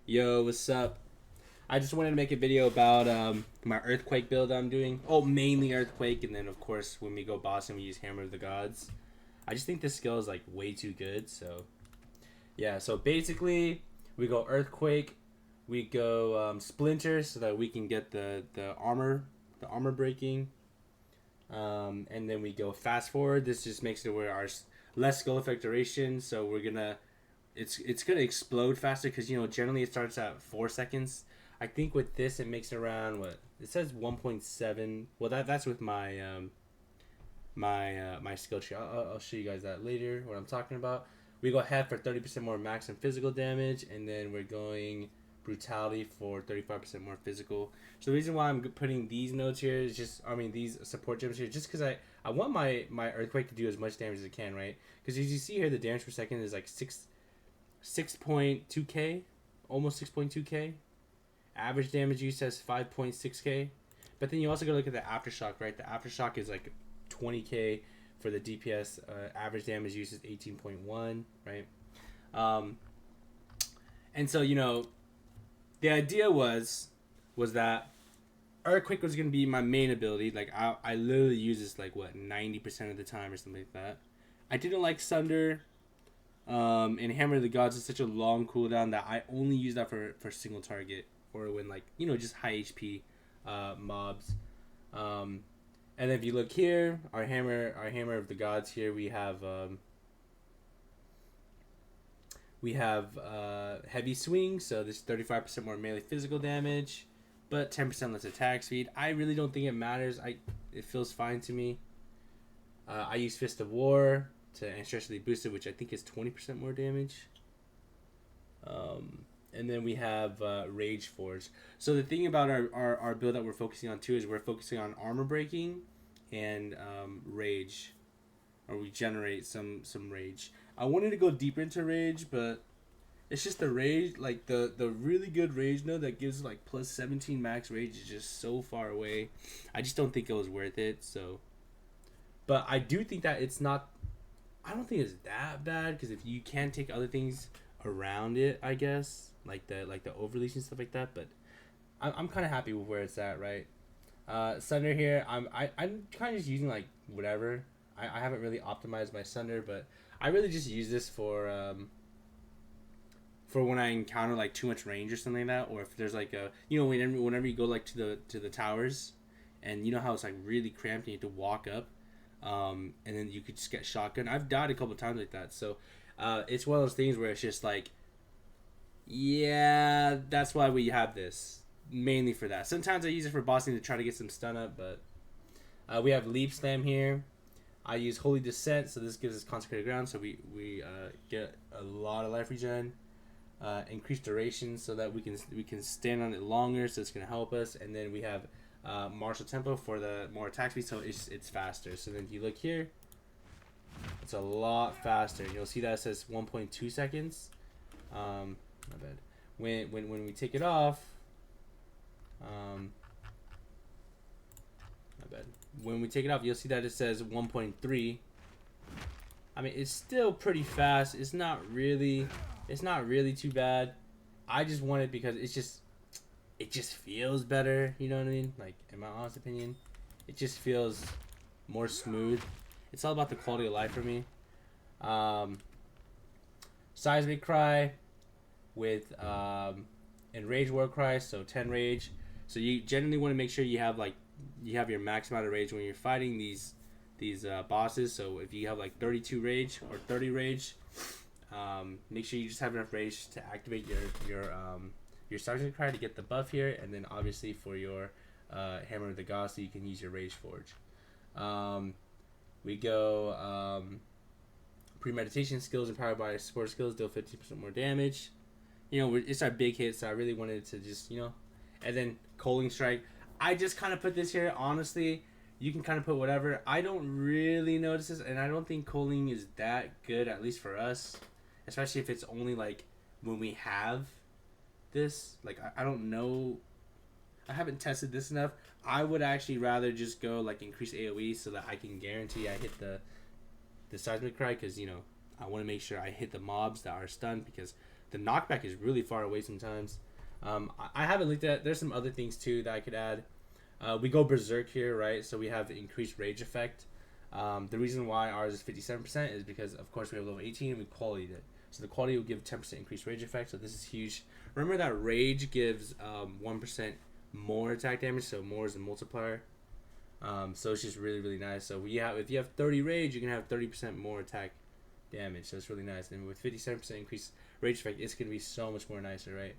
Yo, what's up? I just wanted to make a video about my Earthquake build I'm doing. Oh, mainly Earthquake, and then of course when we go bossing, we use Hammer of the Gods. I just think this skill is like way too good. So yeah, so basically we go Earthquake, we go Splinter, so that we can get the armor breaking, and then we go Fast Forward. This just makes it where our less skill effect duration. So we're gonna it's gonna explode faster because generally it starts at 4 seconds. I think with this it makes it around what it says 1.7. Well, that's with my my skill tree. I'll show you guys that later what I'm talking about. We go ahead for 30% more max and physical damage, and then we're going brutality for 35% more physical. So the reason why I'm putting these notes here is just, I mean, these support gems here, just because I want my earthquake to do as much damage as it can, right? Because as you see here, the damage per second is like 6.2k, almost 6.2k. Average damage use says 5.6k. But then you also gotta look at the aftershock, right? The aftershock is like 20k for the DPS. Average damage use is 18.1, right? Um, and so the idea was that Earthquake was gonna be my main ability. Like I literally use this like what 90% of the time or something like that. I didn't like Sunder. And Hammer of the Gods is such a long cooldown that I only use that for single target or when like just high HP mobs. And if you look here, our hammer of the gods here, we have heavy swing, so this 35% more melee physical damage, but 10% less attack speed. I really don't think it matters. It feels fine to me. I use Fist of War to ancestrally boost it, which I think is 20% more damage. And then we have Rage Forge. So the thing about our build that we're focusing on too is we're focusing on armor breaking and rage, or we generate some rage. I wanted to go deeper into rage, but it's just the rage, like the really good rage node that gives like plus 17 max rage is just so far away. I just don't think it was worth it. So, but I do think that it's not. I don't think it's that bad because if you can take other things around it, I guess like the overleash and stuff like that. But I'm kind of happy with where it's at, right? Sunder here, I'm kind of just using like whatever. I haven't really optimized my Sunder, but I really just use this for when I encounter like too much range or something like that, or if there's like a whenever you go like to the towers, and you know how it's like really cramped and you have to walk up, and then you could just get shotgun. I've died a couple times like that, so it's one of those things where it's just like, yeah, that's why we have this mainly for that. Sometimes I use it for bossing to try to get some stun up, but we have leap slam here. I use holy descent, so this gives us consecrated ground, so we get a lot of life regen. Increased duration so that we can stand on it longer, so it's gonna help us. And then we have martial tempo for the more attack speed, so it's faster. So then if you look here, it's a lot faster. You'll see that it says 1.2 seconds. My bad. When we take it off, my bad. When we take it off, you'll see that it says 1.3. I mean, it's still pretty fast. It's not really too bad. I just want it because it just feels better. You know what I mean? Like, in my honest opinion, it just feels more smooth. It's all about the quality of life for me. Seismic Cry with Enrage War Cry, so 10 rage. So you generally want to make sure you have your max amount of rage when you're fighting these bosses. So if you have like 32 rage or 30 rage, make sure you just have enough rage to activate your Seismic Cry to get the buff here, and then obviously for your Hammer of the Gods, so you can use your Rage Forge. We go premeditation skills empowered by support skills, deal 50% more damage. It's our big hit, so I really wanted to just and then Coaling Strike. I just kind of put this here. Honestly, you can kind of put whatever. I don't really notice this, and I don't think Coaling is that good, at least for us. Especially if it's only like when we have this. Like, I don't know. I haven't tested this enough. I would actually rather just go like increase AoE so that I can guarantee I hit the Seismic Cry, because I want to make sure I hit the mobs that are stunned, because the knockback is really far away sometimes. I haven't looked at. There's some other things too that I could add. We go Berserk here, right? So we have the increased rage effect. The reason why ours is 57% is because, of course, we have level 18 and we qualityed it. So the quality will give 10% increased rage effect. So this is huge. Remember that rage gives 1% more attack damage. So more is a multiplier. So it's just really, really nice. So if you have 30 rage, you can have 30% more attack damage. So it's really nice. And with 57% increased rage effect, it's going to be so much more nicer, right?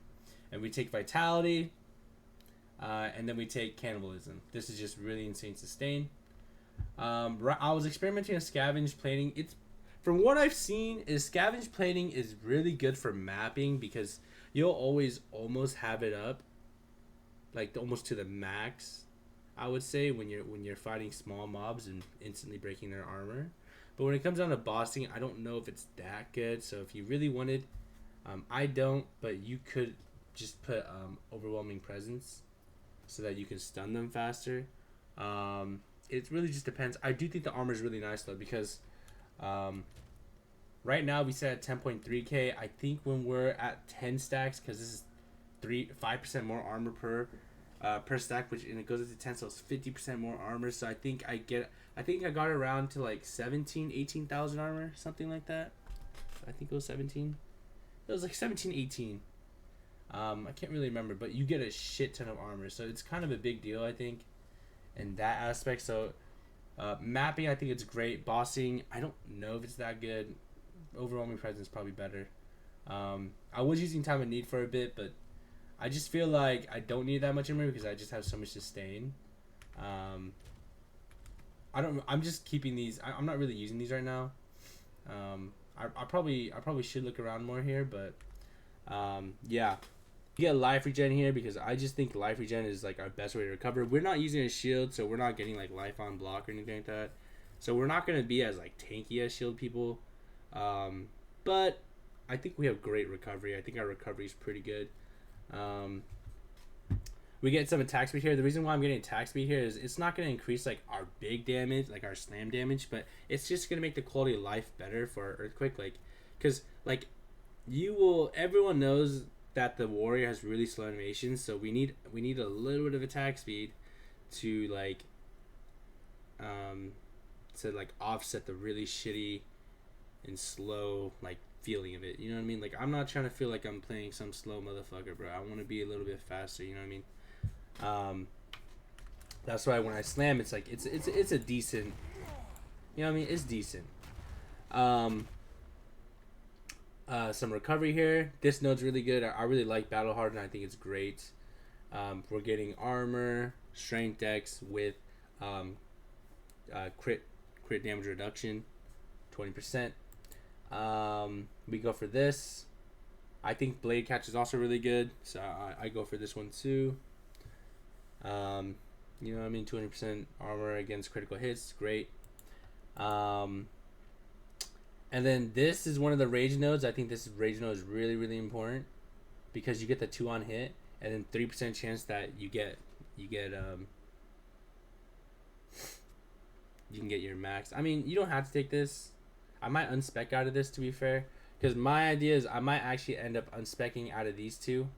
And we take vitality. And then we take cannibalism. This is just really insane sustain. I was experimenting with scavenged plating. It's, from what I've seen, is scavenged plating is really good for mapping because you'll always almost have it up, like almost to the max, I would say, when you're fighting small mobs and instantly breaking their armor. But when it comes down to bossing, I don't know if it's that good. So if you really wanted, I don't, but you could just put overwhelming presence so that you can stun them faster. It really just depends. I do think the armor is really nice though, because right now we set at 10.3k. I think when we're at 10 stacks, because this is 5% more armor per stack, and it goes into 10, so it's 50% more armor. So I think I got around to like 18,000 armor, something like that. I think it was 17. It was like 17, 18. I can't really remember, but you get a shit ton of armor, so it's kind of a big deal, I think, in that aspect. So mapping, I think it's great. Bossing, I don't know if it's that good. Overwhelming presence is probably better. I was using time of need for a bit, but I just feel like I don't need that much armor because I just have so much sustain. I'm just keeping these. I'm not really using these right now. I probably should look around more here, but yeah. You get life regen here because I just think life regen is like our best way to recover. We're not using a shield, so we're not getting like life on block or anything like that. So we're not going to be as like tanky as shield people. But I think we have great recovery. I think our recovery is pretty good. We get some attack speed here. The reason why I'm getting attack speed here is it's not going to increase like our big damage, like our slam damage, but it's just going to make the quality of life better for our earthquake. Like, because like everyone knows that the warrior has really slow animations, so we need a little bit of attack speed to offset the really shitty and slow like feeling of it. You know what I mean? Like, I'm not trying to feel like I'm playing some slow motherfucker, bro. I want to be a little bit faster. You know what I mean? That's why when I slam, it's like it's a decent. You know what I mean? It's decent. Some recovery here. This node's really good. I really like Battle Harden. I think it's great. We're getting armor, strength dex with crit damage reduction, 20%. We go for this. I think blade catch is also really good, so I go for this one too. You know what I mean? 20% armor against critical hits, great. And then this is one of the rage nodes. I think this rage node is really, really important because you get the 2 on hit and then 3% chance that you can get your max. I mean, you don't have to take this. I might unspec out of this, to be fair, because my idea is I might actually end up unspecking out of these two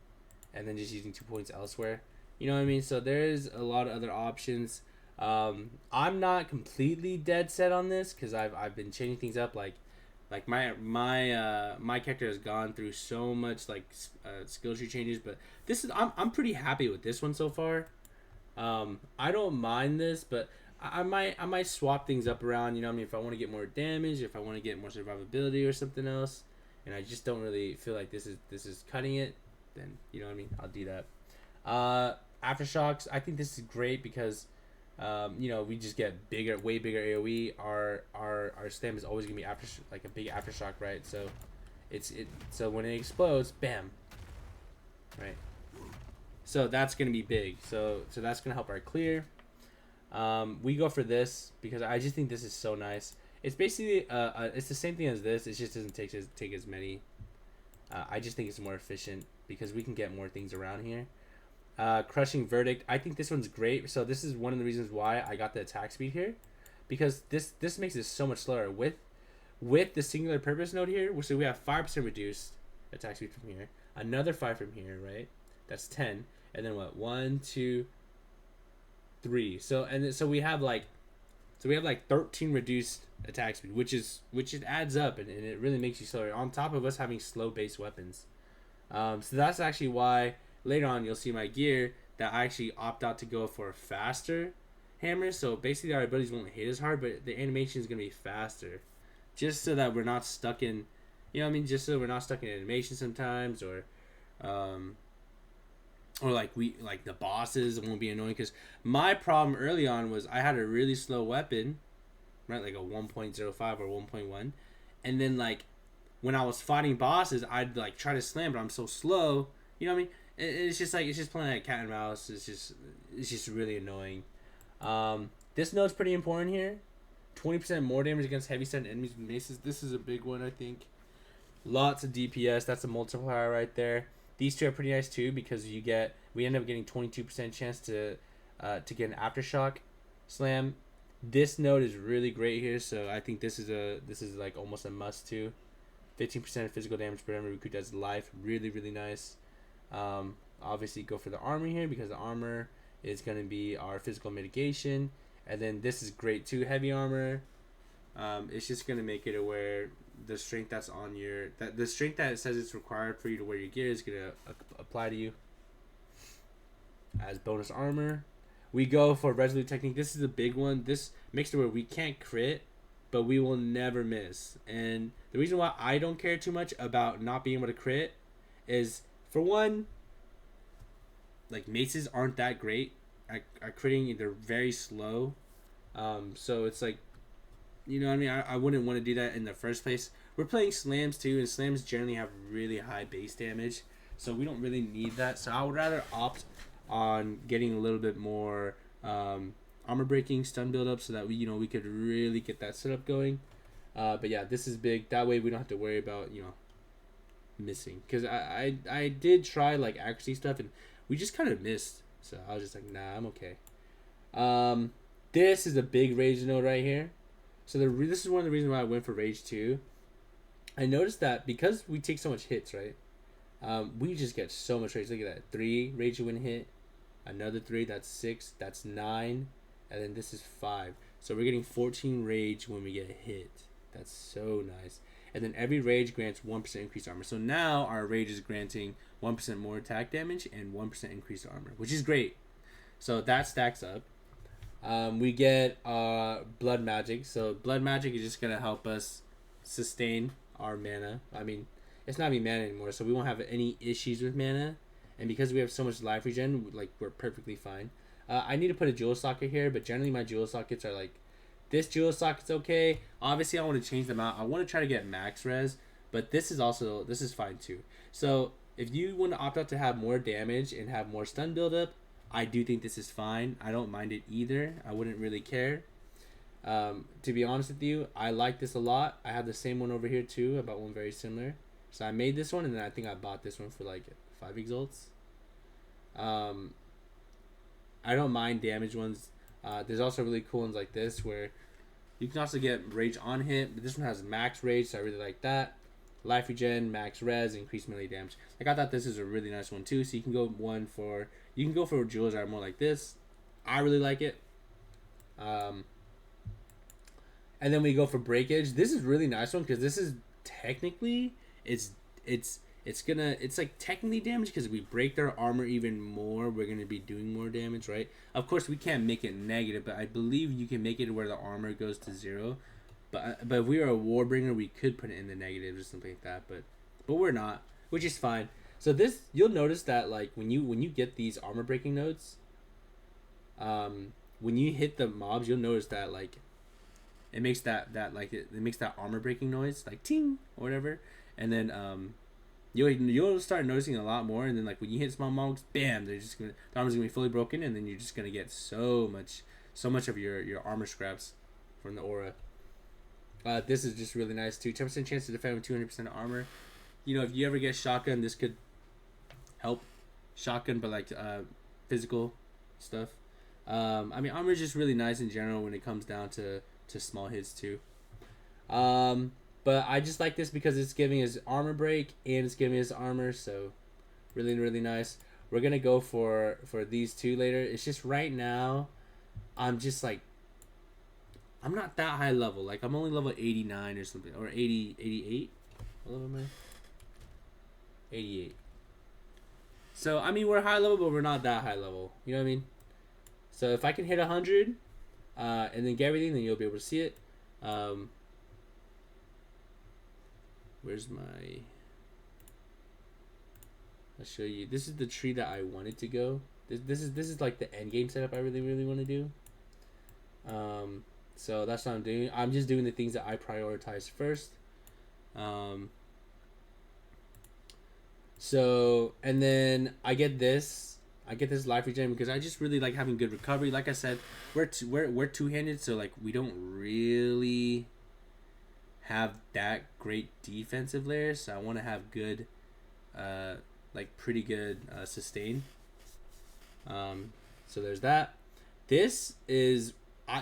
and then just using 2 points elsewhere. You know what I mean? So there's a lot of other options. I'm not completely dead set on this because I've been changing things up. Like my character has gone through so much like skill tree changes, but this is I'm pretty happy with this one so far. I don't mind this, but I might swap things up around. You know what I mean? If I want to get more damage, if I want to get more survivability or something else, and I just don't really feel like this is cutting it, then you know what I mean? I'll do that. Aftershocks, I think this is great because you know, we just get way bigger AoE. Our stem is always gonna be like a big aftershock, right? So so when it explodes, bam, right? So that's gonna be big. So that's gonna help our clear. We go for this because I just think this is so nice. It's basically it's the same thing as this. It just doesn't take as many. I just think it's more efficient because we can get more things around here. Crushing Verdict, I think this one's great. So this is one of the reasons why I got the attack speed here, because this makes it so much slower with the singular purpose node here. So we have 5% reduced, attack speed from here, another 5 from here, right? That's 10, and then what? 1, 2, 3. So we have like 13 reduced attack speed, which it adds up, and it really makes you slower. On top of us having slow base weapons, so that's actually why later on you'll see my gear that I actually opt out to go for faster hammers. So basically our abilities won't hit as hard, but the animation is gonna be faster, just so that we're not stuck in, just so we're not stuck in animation sometimes, or like the bosses won't be annoying. Because my problem early on was I had a really slow weapon, right, like a 1.05 or 1.1, and then like when I was fighting bosses, I'd like try to slam, but I'm so slow. You know what I mean? It's just playing like cat and mouse. It's just really annoying. This note's pretty important here. 20% more damage against heavy set enemies with maces. This is a big one, I think. Lots of DPS. That's a multiplier right there. These two are pretty nice too, because we end up getting 22% chance to get an aftershock slam. This note is really great here, so I think this is like almost a must too. 15% physical damage per every recruit does life. Really, really nice. Obviously go for the armor here, because the armor is going to be our physical mitigation. And then this is great too, heavy armor. It's just going to make it where the strength that's on the strength that it says it's required for you to wear your gear is going to apply to you as bonus armor. We go for Resolute technique. This is a big one. This makes it where we can't crit, but we will never miss. And the reason why I don't care too much about not being able to crit is, for one, like maces aren't that great at critting. They're very slow. So it's like, you know what I mean? I wouldn't want to do that in the first place. We're playing slams too, and slams generally have really high base damage, so we don't really need that. So I would rather opt on getting a little bit more armor breaking, stun build up, so that we could really get that setup going. But yeah, this is big. That way we don't have to worry about missing. Because I did try like accuracy stuff, and we just kind of missed. So I was just like, nah, I'm okay. This is a big rage node right here. So this is one of the reasons why I went for Rage 2. I noticed that because we take so much hits, right? We just get so much rage. Look at that. 3 rage when hit. Another 3, that's 6. That's 9. And then this is 5. So we're getting 14 rage when we get hit. That's so nice. And then every rage grants 1% increased armor. So now our rage is granting 1% more attack damage and 1% increased armor, which is great. So that stacks up. We get blood magic. So blood magic is just gonna help us sustain our mana. I mean, it's not even mana anymore, so we won't have any issues with mana. And because we have so much life regen, like, we're perfectly fine. I need to put a jewel socket here, but generally my jewel sockets are like, this jewel socket's okay. Obviously I want to change them out. I want to try to get max res, but this is fine too. So if you want to opt out to have more damage and have more stun buildup, I do think this is fine. I don't mind it either. I wouldn't really care. To be honest with you, I like this a lot. I have the same one over here too. I bought one very similar. So I made this one, and then I think I bought this one for like 5 exalts. I don't mind damage ones. There's also really cool ones like this where you can also get rage on hit, but this one has max rage, so I really like that. Life regen, max res, increased melee damage. Like, I thought this is a really nice one too. So you can go for jewels that are more like this. I really like it. And then we go for breakage. This is really nice one, because this is technically it's like technically damage, because if we break their armor even more, we're gonna be doing more damage, right? Of course we can't make it negative, but I believe you can make it where the armor goes to 0. But if we were a warbringer, we could put it in the negative or something like that. But we're not, which is fine. So this, you'll notice that like when you get these armor breaking nodes, when you hit the mobs, you'll notice that like it makes that it makes that armor breaking noise, like ting or whatever. And then you'll start noticing a lot more. And then like when you hit small mobs, bam, the armor's gonna be fully broken, and then you're just gonna get so much of your armor scraps from the aura. This is just really nice too. 10% chance to defend with 200% armor. If you ever get shotgun, this could help. Shotgun, but like physical stuff. I mean, armor is just really nice in general when it comes down to small hits too. But But I just like this because it's giving his armor break and it's giving his armor, so really, really nice. We're gonna go for these two later. It's just right now, I'm just like, I'm not that high level. Like I'm only level 89 or something, or 80, 88. What level am I? 88. So I mean we're high level, but we're not that high level. You know what I mean? So if I can hit 100, and then get everything, then you'll be able to see it. Where's my? I'll show you. This is the tree that I wanted to go. This is like the end game setup I really want to do. So that's what I'm doing. I'm just doing the things that I prioritize first. So and then I get this life regen because I just really like having good recovery. Like I said, we're two-handed, so like we don't really have that great defensive layers. So I want to have good, like pretty good sustain. So there's that. This is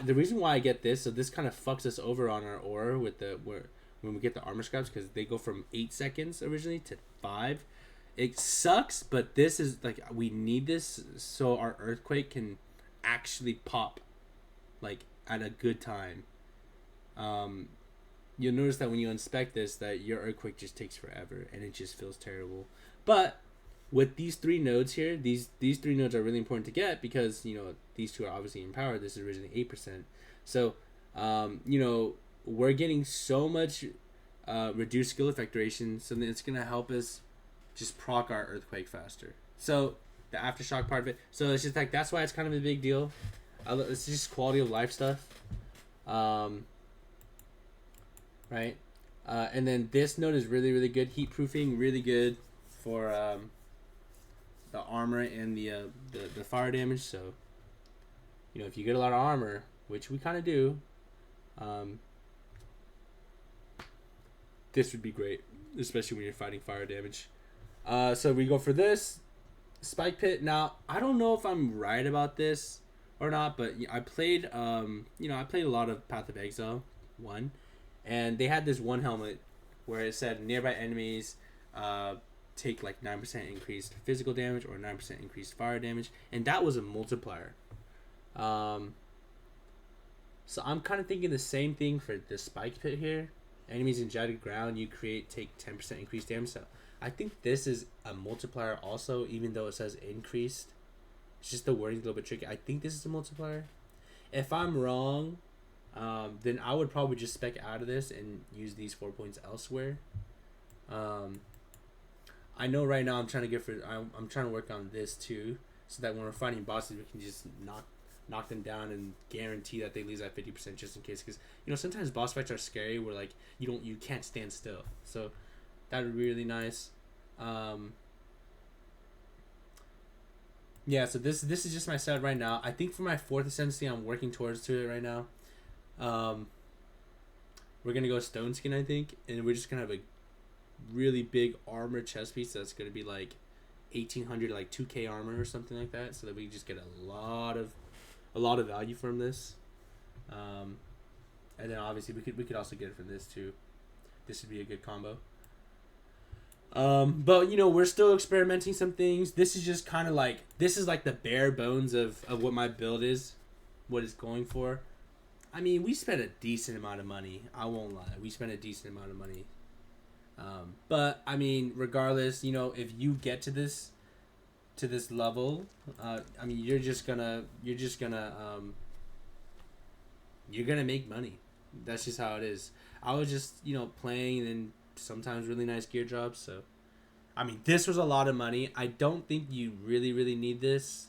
the reason why I get this. So this kind of fucks us over on our aura with when we get the armor scraps because they go from 8 seconds originally to 5. It sucks, but this is like we need this so our earthquake can actually pop, like at a good time. You'll notice that when you inspect this, that your earthquake just takes forever and it just feels terrible. But with these 3 nodes here, these 3 nodes are really important to get because you know these two are obviously empowered. This is originally 8%, so you know we're getting so much reduced skill effect duration, so then it's gonna help us just proc our earthquake faster. So the aftershock part of it. So it's just like that's why it's kind of a big deal. It's just quality of life stuff. Right, and then this node is really good. Heat proofing, really good for the armor and the fire damage. So you know if you get a lot of armor, which we kind of do, this would be great, especially when you're fighting fire damage. So we go for this spike pit. Now I don't know if I'm right about this or not, but I played I played a lot of Path of Exile 1, and they had this one helmet where it said nearby enemies take like 9% increased physical damage or 9% increased fire damage, and that was a multiplier. So I'm kind of thinking the same thing for the spike pit here. Enemies in jagged ground you create take 10% increased damage. So I think this is a multiplier also, even though it says increased. It's just the wording's a little bit tricky. I think this is a multiplier. If I'm wrong, then I would probably just spec out of this and use these 4 points elsewhere. I know right now I'm trying to work on this too, so that when we're fighting bosses, we can just knock them down and guarantee that they lose at 50% just in case. Because you know sometimes boss fights are scary where like you can't stand still. So that would be really nice. Yeah, so this is just my setup right now. I think for my 4th Ascendancy, I'm working towards to it right now. We're gonna go stone skin, I think, and we're just gonna have a really big armor chest piece that's gonna be like 1800, like 2k armor or something like that, so that we just get a lot of value from this. And then obviously we could also get it from this too. This would be a good combo. But you know we're still experimenting some things. This is just kind of like the bare bones of what my build is, what it's going for. I mean, we spent a decent amount of money. I won't lie, we spent a decent amount of money. But I mean, regardless, you know, if you get to this level, I mean, you're gonna make money. That's just how it is. I was just playing and sometimes really nice gear drops. So, I mean, this was a lot of money. I don't think you really need this.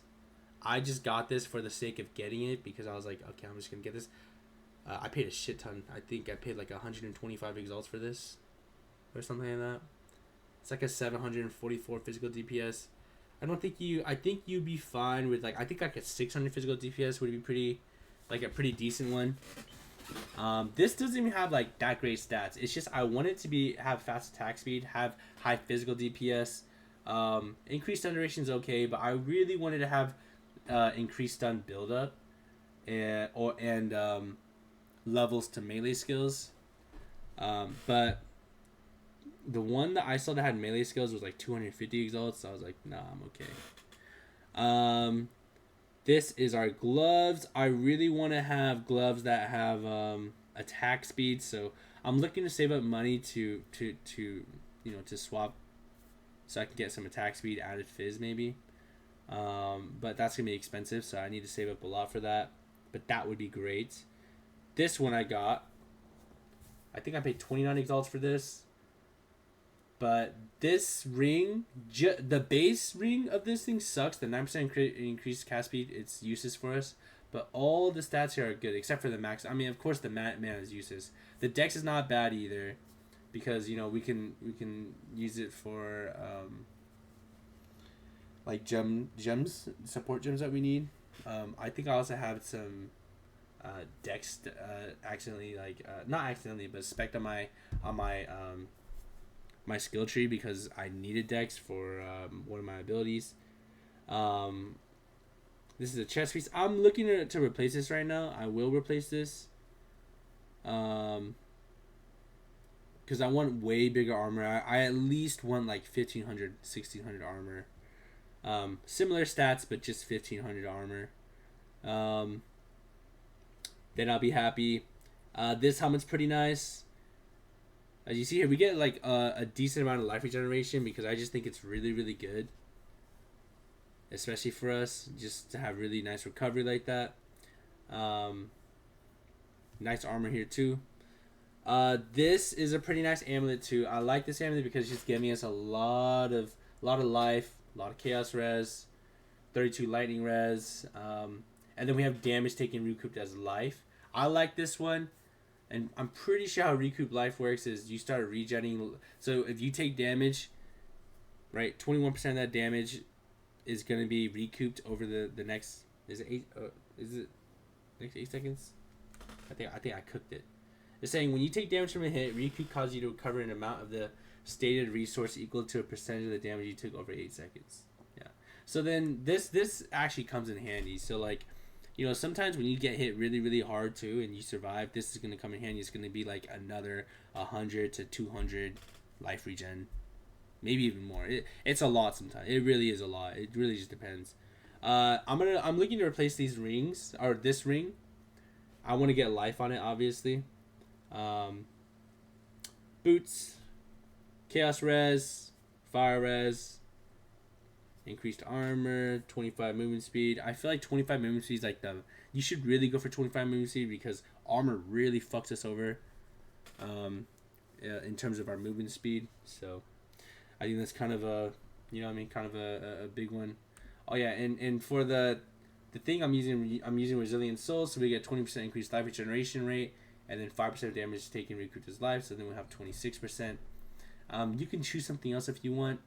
I just got this for the sake of getting it because I was like, okay, I'm just gonna get this. I paid a shit ton. I think I paid like 125 exalts for this, or something like that. It's like a 744 physical DPS. I think you'd be fine with like, I think like a 600 physical DPS would be a pretty decent one. This doesn't even have like that great stats. It's just I want it to have fast attack speed, have high physical DPS. Increased stun duration is okay, but I really wanted to have increased stun build up and levels to melee skills. But the one that I saw that had melee skills was like 250 exalts. So I was like, nah, I'm okay. This is our gloves. I really want to have gloves that have attack speed. So I'm looking to save up money to to swap, so I can get some attack speed, added fizz maybe. But that's gonna be expensive, so I need to save up a lot for that. But that would be great. This one I got. I think I paid 29 exalts for this. But this ring, the base ring of this thing sucks. The 9% increased cast speed, it's useless for us. But all the stats here are good, except for the max. I mean, of course, the mana is useless. The dex is not bad either, because we can use it for like gems, support gems that we need. I think I also have some dex accidentally, not accidentally, but spec on my my skill tree because I needed dex for one of my abilities. This is a chest piece. I'm looking to replace this right now. I will replace this. Because I want way bigger armor. I at least want like 1500, 1600 armor. Similar stats, but just 1500 armor. Then I'll be happy. This helmet's pretty nice. As you see here, we get like a decent amount of life regeneration because I just think it's really, really good. Especially for us, just to have really nice recovery like that. Nice armor here too. This is a pretty nice amulet too. I like this amulet because it's just giving us a lot of life, a lot of chaos res, 32 lightning res, and then we have damage taken recouped as life. I like this one. And I'm pretty sure how recoup life works is you start regenerating. So if you take damage, right, 21% of that damage is going to be recouped over the next. Is it next 8 seconds? I think I cooked it. It's saying when you take damage from a hit, recoup causes you to recover an amount of the stated resource equal to a percentage of the damage you took over 8 seconds. Yeah. So then this actually comes in handy. So like, sometimes when you get hit really, really hard too and you survive, this is going to come in handy. It's going to be like another 100 to 200 life regen. Maybe even more. It's a lot sometimes. It really is a lot. It really just depends. I'm looking to replace these rings, or this ring. I want to get life on it, obviously. Boots. Chaos res. Fire res. Increased armor, 25 movement speed. I feel like 25 movement speed is like you should really go for 25 movement speed because armor really fucks us over in terms of our movement speed. So I think that's kind of a, kind of a big one. Oh yeah, and for the thing I'm using Resilient Soul, so we get 20% increased life regeneration rate, and then 5% of damage taken recouped as life, so then we'll have 26%. You can choose something else if you want.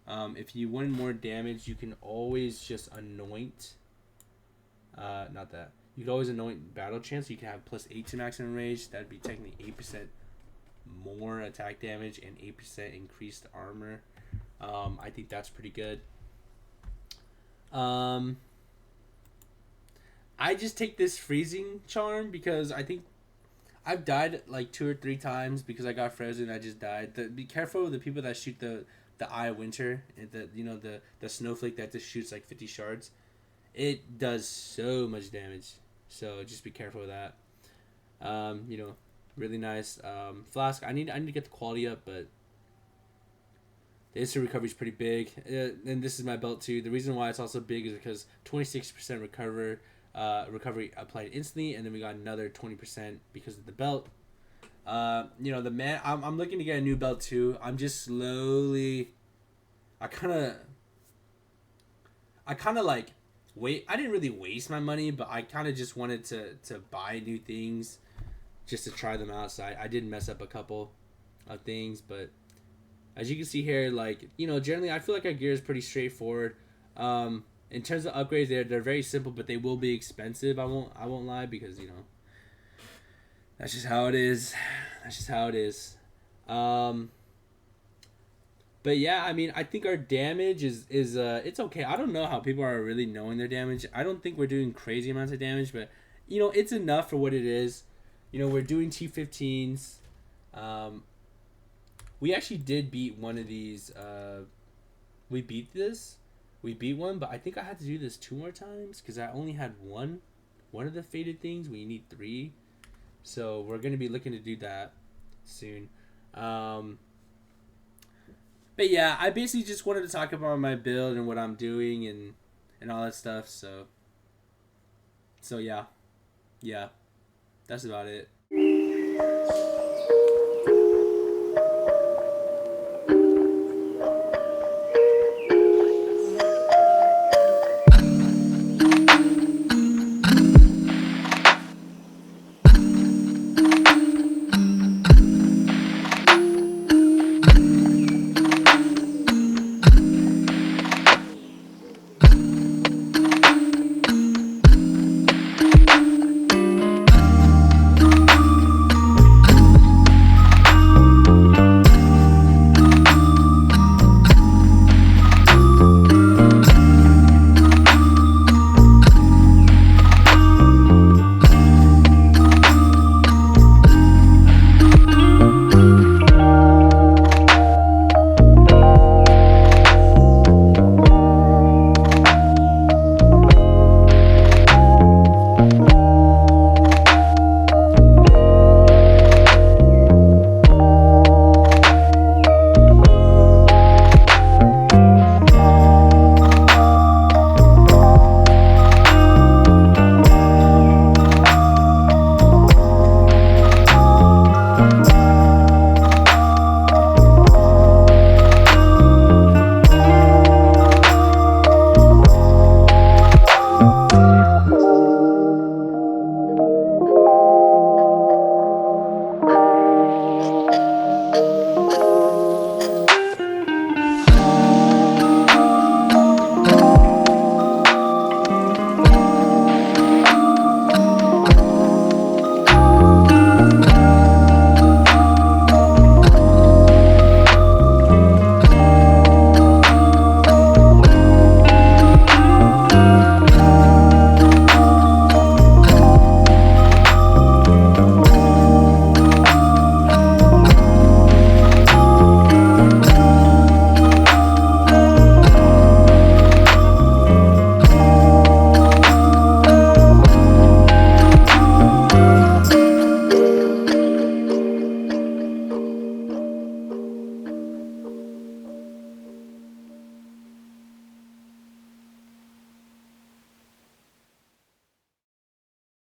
If you want more damage, you can always just anoint. Not that. You can always anoint Battle Chance. So you can have plus 8 to maximum rage. That'd be technically 8% more attack damage and 8% increased armor. I think that's pretty good. I just take this freezing charm because I think I've died like 2 or 3 times because I got frozen. I just died. Be careful with the people that shoot the Eye of Winter, the snowflake that just shoots like 50 shards. It does so much damage, so just be careful with that. Really nice flask. I need to get the quality up, but the instant recovery is pretty big. And this is my belt too. The reason why it's also big is because 26% recovery applied instantly, and then we got another 20% because of the belt. I'm looking to get a new belt too. I'm just slowly. I kind of like I didn't really waste my money, but I kind of just wanted to buy new things, just to try them out. So I did mess up a couple of things, but as you can see here, generally I feel like our gear is pretty straightforward. In terms of upgrades, they're very simple, but they will be expensive. I won't lie because that's just how it is. But yeah, I mean, I think our damage is it's okay. I don't know how people are really knowing their damage. I don't think we're doing crazy amounts of damage, but it's enough for what it is. We're doing T15s. Um, we actually did beat one of these. We beat this. We beat one, but I think I had to do this 2 more times because I only had one. One of the faded things. We need 3. So we're gonna be looking to do that soon. But yeah, I basically just wanted to talk about my build and what I'm doing and all that stuff. So yeah, that's about it.